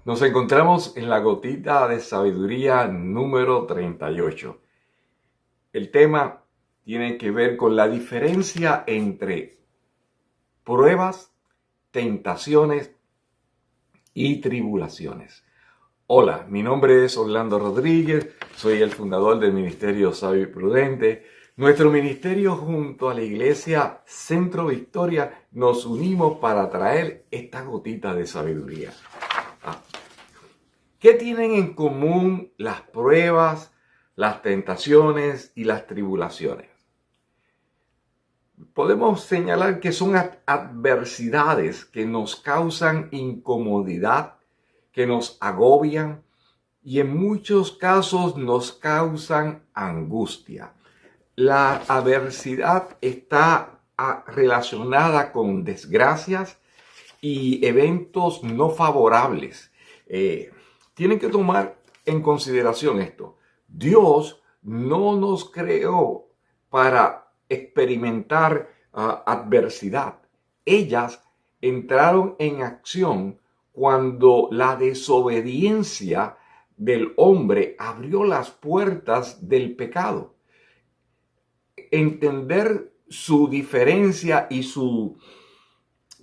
Nos encontramos en la gotita de sabiduría número 38. El tema tiene que ver con la diferencia entre pruebas, tentaciones y tribulaciones. Hola, mi nombre es Orlando Rodríguez, soy el fundador del Ministerio Sabio y Prudente. Nuestro ministerio junto a la Iglesia Centro Victoria nos unimos para traer esta gotita de sabiduría. ¿Qué tienen en común las pruebas, las tentaciones y las tribulaciones? Podemos señalar que son adversidades que nos causan incomodidad, que nos agobian y en muchos casos nos causan angustia. La adversidad está relacionada con desgracias y eventos no favorables. Tienen que tomar en consideración esto. Dios no nos creó para experimentar adversidad. Ellas entraron en acción cuando la desobediencia del hombre abrió las puertas del pecado. Entender su diferencia y sus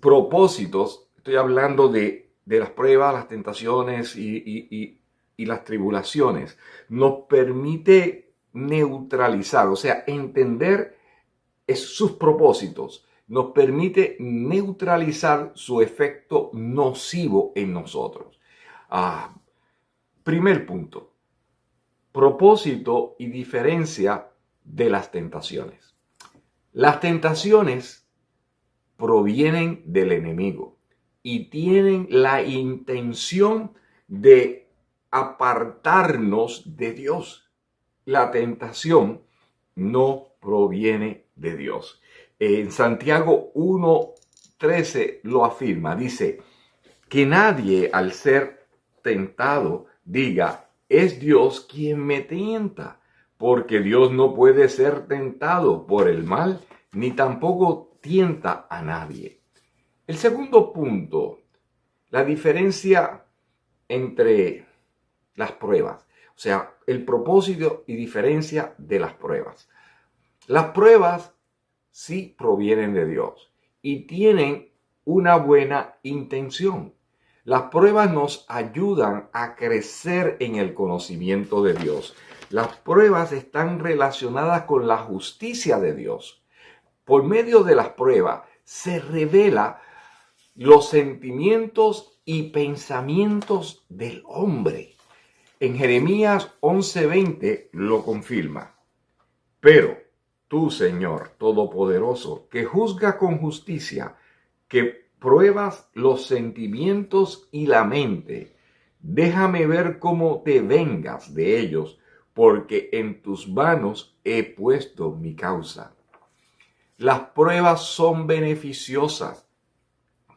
propósitos, estoy hablando de las pruebas, las tentaciones y las tribulaciones, nos permite neutralizar, o sea, entender sus propósitos, nos permite neutralizar su efecto nocivo en nosotros. Primer punto, propósito y diferencia de las tentaciones. Las tentaciones provienen del enemigo y tienen la intención de apartarnos de Dios. La tentación no proviene de Dios. En Santiago 1:13 lo afirma, dice que nadie al ser tentado diga, es Dios quien me tienta, porque Dios no puede ser tentado por el mal, ni tampoco tienta a nadie. El segundo punto, la diferencia entre las pruebas, o sea, el propósito y diferencia de las pruebas. Las pruebas sí provienen de Dios y tienen una buena intención. Las pruebas nos ayudan a crecer en el conocimiento de Dios. Las pruebas están relacionadas con la justicia de Dios. Por medio de las pruebas se revela los sentimientos y pensamientos del hombre. En Jeremías 11:20 lo confirma. Pero tú, Señor Todopoderoso, que juzga con justicia, que pruebas los sentimientos y la mente, déjame ver cómo te vengas de ellos, porque en tus manos he puesto mi causa. Las pruebas son beneficiosas.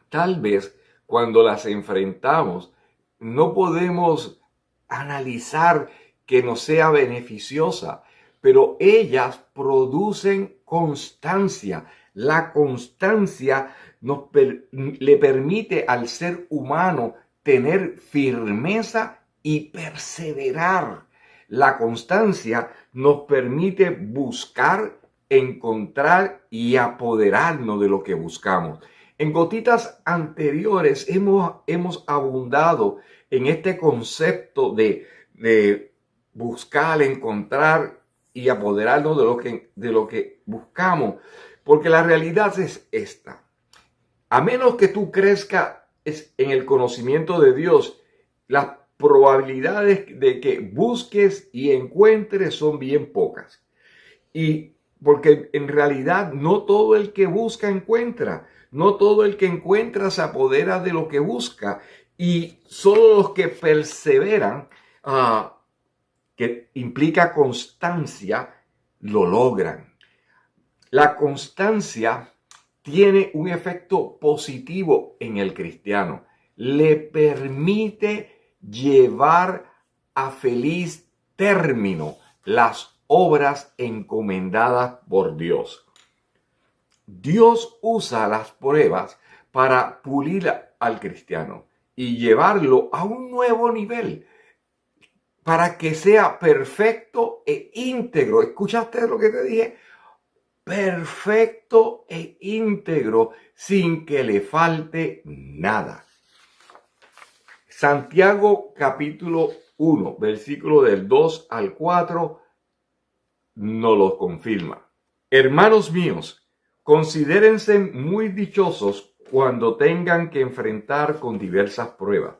Tal vez cuando las enfrentamos no podemos analizar que nos sea beneficiosa, pero ellas producen constancia. La constancia le permite al ser humano tener firmeza y perseverar. La constancia nos permite buscar, encontrar y apoderarnos de lo que buscamos. En gotitas anteriores hemos abundado en este concepto de buscar, encontrar y apoderarnos de lo que buscamos. Porque la realidad es esta. A menos que tú crezcas en el conocimiento de Dios, las probabilidades de que busques y encuentres son bien pocas. Y porque en realidad no todo el que busca encuentra, no todo el que encuentra se apodera de lo que busca, y solo los que perseveran, que implica constancia, lo logran. La constancia tiene un efecto positivo en el cristiano. Le permite llevar a feliz término las obras encomendadas por Dios. Dios usa las pruebas para pulir al cristiano. y llevarlo a un nuevo nivel para que sea perfecto e íntegro. ¿Escuchaste lo que te dije? Perfecto e íntegro, sin que le falte nada. Santiago capítulo 1, versículo del 2 al 4, nos lo confirma. Hermanos míos, considérense muy dichosos cuando tengan que enfrentar con diversas pruebas,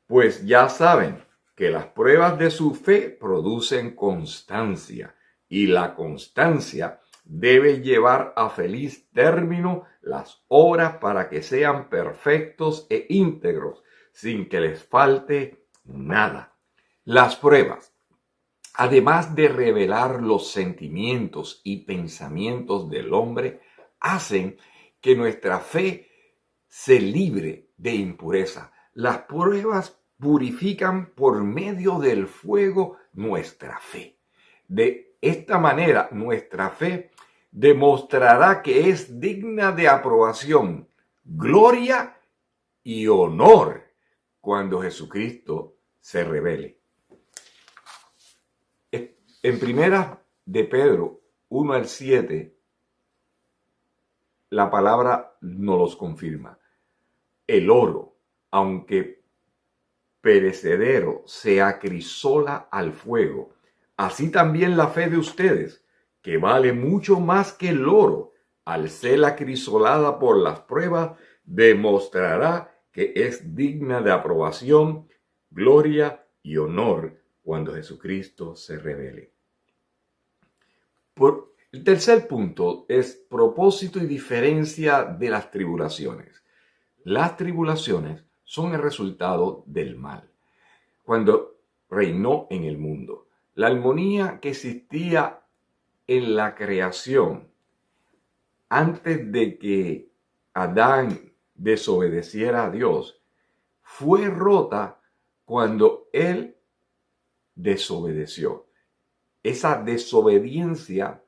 pues ya saben que las pruebas de su fe producen constancia, y la constancia debe llevar a feliz término las obras para que sean perfectos e íntegros, sin que les falte nada. Las pruebas, además de revelar los sentimientos y pensamientos del hombre, hacen que nuestra fe se libre de impureza. Las pruebas purifican por medio del fuego nuestra fe. De esta manera, nuestra fe demostrará que es digna de aprobación, gloria y honor cuando Jesucristo se revele. En primera de Pedro 1 al 7, la palabra nos los confirma. El oro, aunque perecedero, se acrisola al fuego. Así también la fe de ustedes, que vale mucho más que el oro, al ser acrisolada por las pruebas, demostrará que es digna de aprobación, gloria y honor cuando Jesucristo se revele. El tercer punto es propósito y diferencia de las tribulaciones. Las tribulaciones son el resultado del mal. Cuando reinó en el mundo, la armonía que existía en la creación antes de que Adán desobedeciera a Dios fue rota cuando él desobedeció. Esa desobediencia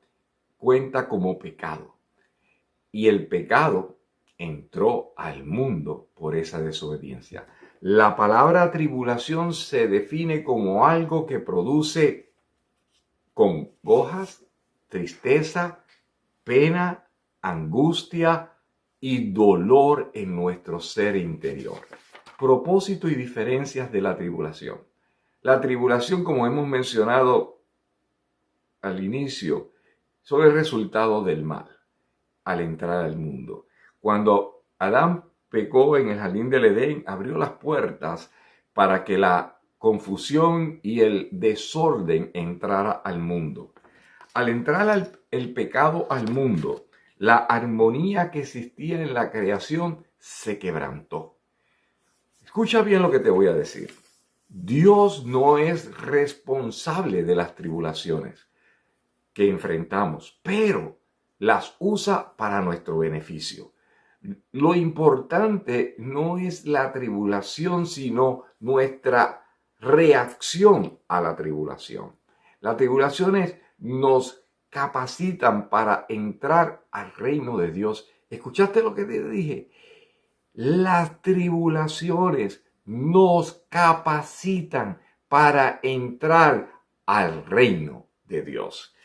cuenta como pecado. Y el pecado entró al mundo por esa desobediencia. La palabra tribulación se define como algo que produce congojas, tristeza, pena, angustia y dolor en nuestro ser interior. Propósito y diferencias de la tribulación. La tribulación, como hemos mencionado al inicio, son el resultado del mal al entrar al mundo. Cuando Adán pecó en el jardín del Edén, abrió las puertas para que la confusión y el desorden entrara al mundo. Al entrar el pecado al mundo, la armonía que existía en la creación se quebrantó. Escucha bien lo que te voy a decir. Dios no es responsable de las tribulaciones que enfrentamos, pero las usa para nuestro beneficio. Lo importante no es la tribulación, sino nuestra reacción a la tribulación. Las tribulaciones nos capacitan para entrar al reino de Dios. ¿Escuchaste lo que te dije? Las tribulaciones nos capacitan para entrar al reino de Dios.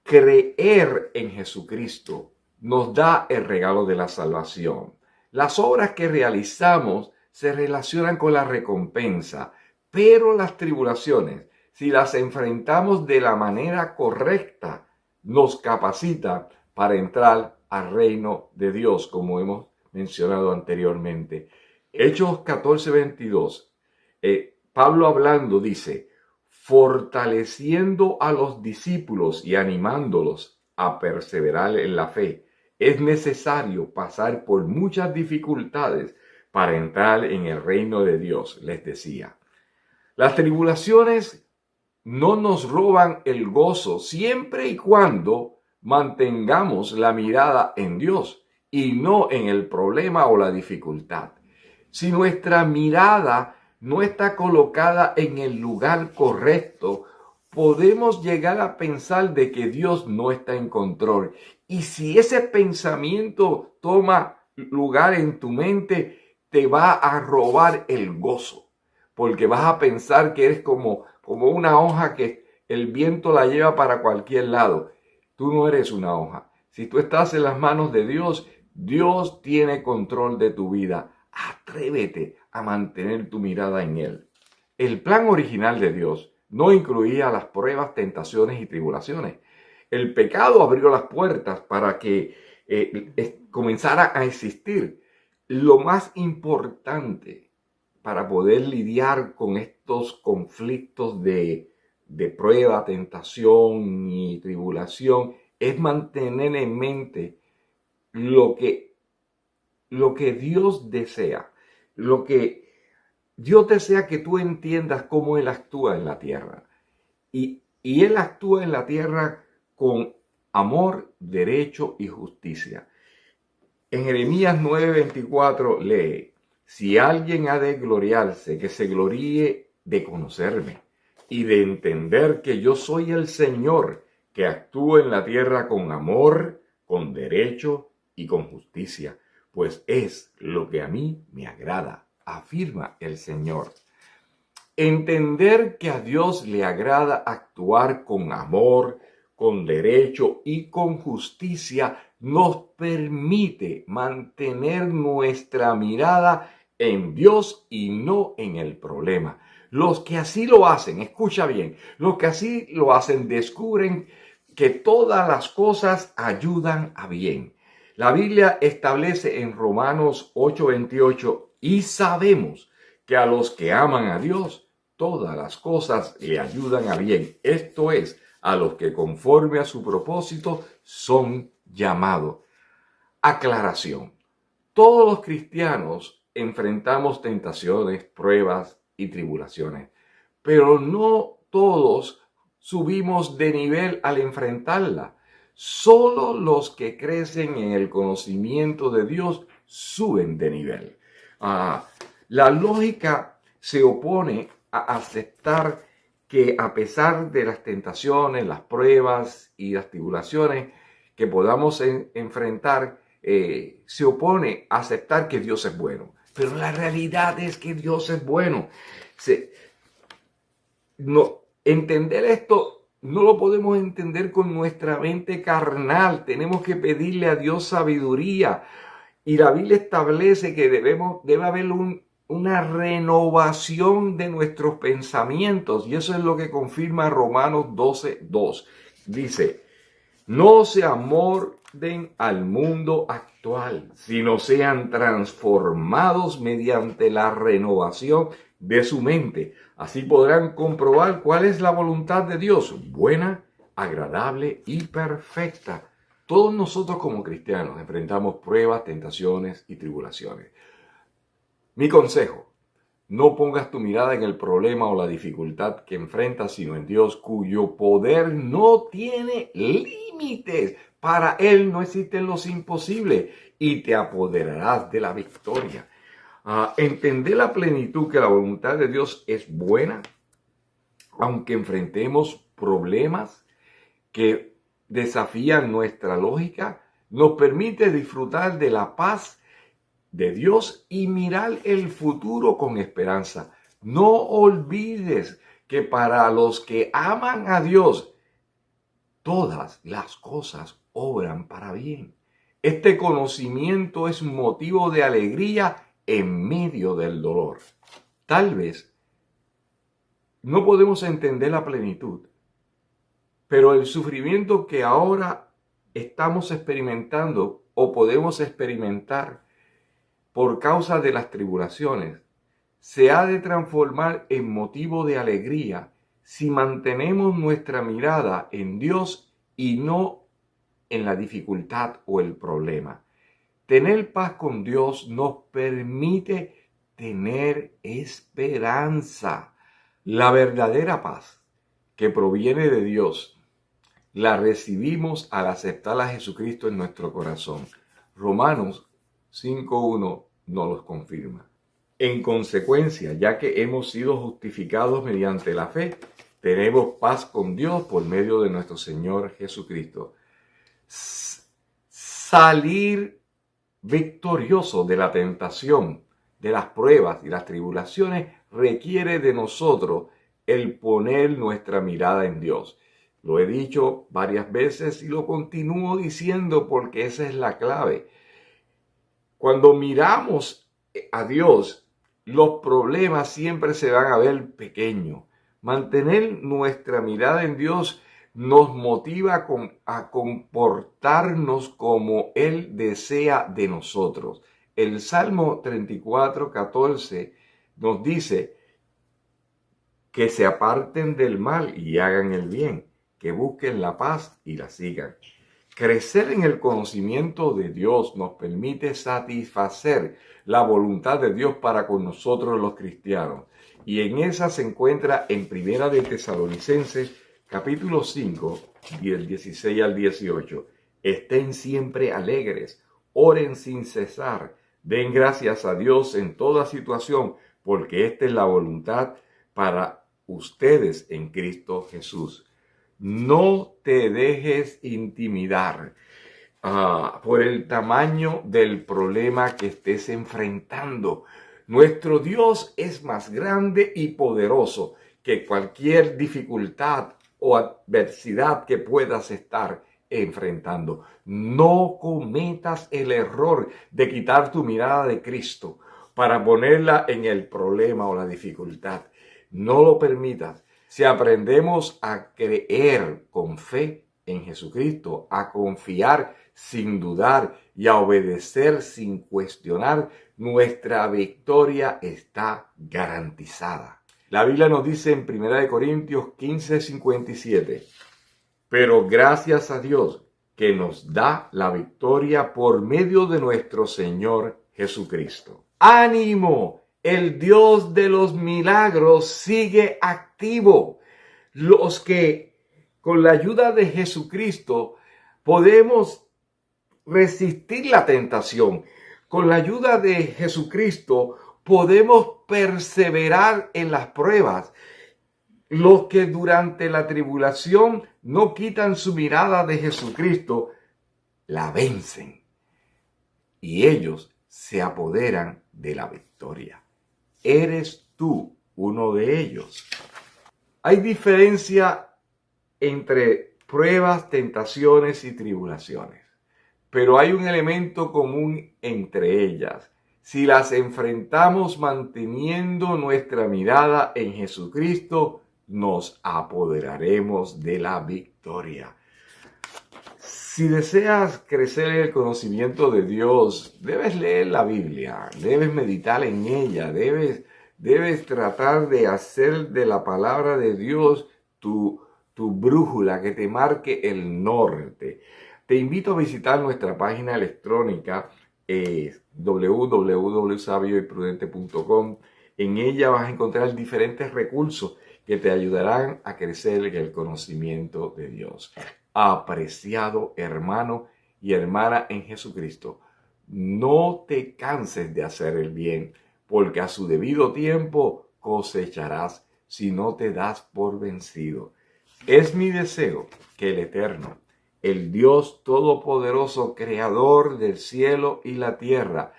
Creer en Jesucristo nos da el regalo de la salvación. Las obras que realizamos se relacionan con la recompensa, pero las tribulaciones, si las enfrentamos de la manera correcta, nos capacita para entrar al reino de Dios, como hemos mencionado anteriormente. Hechos 14:22, Pablo hablando dice: fortaleciendo a los discípulos y animándolos a perseverar en la fe. Es necesario pasar por muchas dificultades para entrar en el reino de Dios, les decía. Las tribulaciones no nos roban el gozo siempre y cuando mantengamos la mirada en Dios y no en el problema o la dificultad. Si nuestra mirada no está colocada en el lugar correcto, podemos llegar a pensar de que Dios no está en control. Y si ese pensamiento toma lugar en tu mente, te va a robar el gozo, porque vas a pensar que eres como una hoja que el viento la lleva para cualquier lado. Tú no eres una hoja. Si tú estás en las manos de Dios, Dios tiene control de tu vida. Atrévete a mantener tu mirada en Él. El plan original de Dios no incluía las pruebas, tentaciones y tribulaciones. El pecado abrió las puertas para que comenzara a existir. Lo más importante para poder lidiar con estos conflictos de prueba, tentación y tribulación es mantener en mente lo que Dios desea. Lo que Dios desea que tú entiendas cómo Él actúa en la tierra. Y Él actúa en la tierra con amor, derecho y justicia. En Jeremías 9:24 lee: si alguien ha de gloriarse, que se gloríe de conocerme y de entender que yo soy el Señor, que actúo en la tierra con amor, con derecho y con justicia, pues es lo que a mí me agrada, afirma el Señor. Entender que a Dios le agrada actuar con amor, con derecho y con justicia nos permite mantener nuestra mirada en Dios y no en el problema. Los que así lo hacen, escucha bien, los que así lo hacen descubren que todas las cosas ayudan a bien. La Biblia establece en Romanos 8:28: y sabemos que a los que aman a Dios, todas las cosas le ayudan a bien. Esto es, a los que conforme a su propósito son llamados. Aclaración: todos los cristianos enfrentamos tentaciones, pruebas y tribulaciones, pero no todos subimos de nivel al enfrentarla. Solo los que crecen en el conocimiento de Dios suben de nivel. La lógica se opone a aceptar que a pesar de las tentaciones, las pruebas y las tribulaciones que podamos enfrentar, se opone a aceptar que Dios es bueno. Pero la realidad es que Dios es bueno. Entender esto no lo podemos entender con nuestra mente carnal. Tenemos que pedirle a Dios sabiduría. Y la Biblia establece que debe haber una renovación de nuestros pensamientos. Y eso es lo que confirma Romanos 12:2. Dice: no se amolden al mundo actual, sino sean transformados mediante la renovación de su mente. Así podrán comprobar cuál es la voluntad de Dios, buena, agradable y perfecta. Todos nosotros como cristianos enfrentamos pruebas, tentaciones y tribulaciones. Mi consejo: no pongas tu mirada en el problema o la dificultad que enfrentas, sino en Dios, cuyo poder no tiene límites. Para Él no existen los imposibles y te apoderarás de la victoria. Entender la plenitud que la voluntad de Dios es buena, aunque enfrentemos problemas que desafían nuestra lógica, nos permite disfrutar de la paz de Dios y mirar el futuro con esperanza. No olvides que para los que aman a Dios, todas las cosas obran para bien. Este conocimiento es motivo de alegría en medio del dolor. Tal vez no podemos entender la plenitud, pero el sufrimiento que ahora estamos experimentando o podemos experimentar por causa de las tribulaciones, se ha de transformar en motivo de alegría si mantenemos nuestra mirada en Dios y no en la dificultad o el problema. Tener paz con Dios nos permite tener esperanza. La verdadera paz que proviene de Dios la recibimos al aceptar a Jesucristo en nuestro corazón. Romanos 5:1 nos los confirma. En consecuencia, ya que hemos sido justificados mediante la fe, tenemos paz con Dios por medio de nuestro Señor Jesucristo. Salir victorioso de la tentación de las pruebas y las tribulaciones requiere de nosotros el poner nuestra mirada en Dios. Lo he dicho varias veces y lo continúo diciendo porque esa es la clave. Cuando miramos a Dios, los problemas siempre se van a ver pequeños. Mantener nuestra mirada en Dios nos motiva a comportarnos como Él desea de nosotros. El Salmo 34:14 nos dice que se aparten del mal y hagan el bien, que busquen la paz y la sigan. Crecer en el conocimiento de Dios nos permite satisfacer la voluntad de Dios para con nosotros los cristianos. Y en esa se encuentra en Primera de Tesalonicenses, capítulo 5, del 16 al 18. Estén siempre alegres, oren sin cesar, den gracias a Dios en toda situación, porque esta es la voluntad para ustedes en Cristo Jesús. No te dejes intimidar por el tamaño del problema que estés enfrentando. Nuestro Dios es más grande y poderoso que cualquier dificultad o adversidad que puedas estar enfrentando. No cometas el error de quitar tu mirada de Cristo para ponerla en el problema o la dificultad. No lo permitas. Si aprendemos a creer con fe en Jesucristo, a confiar sin dudar y a obedecer sin cuestionar, nuestra victoria está garantizada. La Biblia nos dice en 1 Corintios 15:57, pero gracias a Dios que nos da la victoria por medio de nuestro Señor Jesucristo. ¡Ánimo! El Dios de los milagros sigue activo. Los que con la ayuda de Jesucristo podemos resistir la tentación. Con la ayuda de Jesucristo podemos perseverar en las pruebas. Los que durante la tribulación no quitan su mirada de Jesucristo, la vencen. Y ellos se apoderan de la victoria. ¿Eres tú uno de ellos? Hay diferencia entre pruebas, tentaciones y tribulaciones, pero hay un elemento común entre ellas. Si las enfrentamos manteniendo nuestra mirada en Jesucristo, nos apoderaremos de la victoria. Si deseas crecer en el conocimiento de Dios, debes leer la Biblia, debes meditar en ella, debes tratar de hacer de la palabra de Dios tu brújula que te marque el norte. Te invito a visitar nuestra página electrónica www.sabioyprudente.com. En ella vas a encontrar diferentes recursos que te ayudarán a crecer en el conocimiento de Dios. Apreciado hermano y hermana en Jesucristo, no te canses de hacer el bien, porque a su debido tiempo cosecharás si no te das por vencido. Es mi deseo que el Eterno, el Dios Todopoderoso, Creador del cielo y la tierra,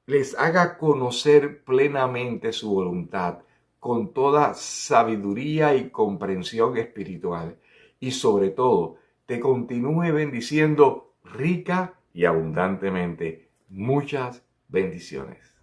les haga conocer plenamente su voluntad con toda sabiduría y comprensión espiritual. Y sobre todo, te continúe bendiciendo rica y abundantemente. Muchas bendiciones.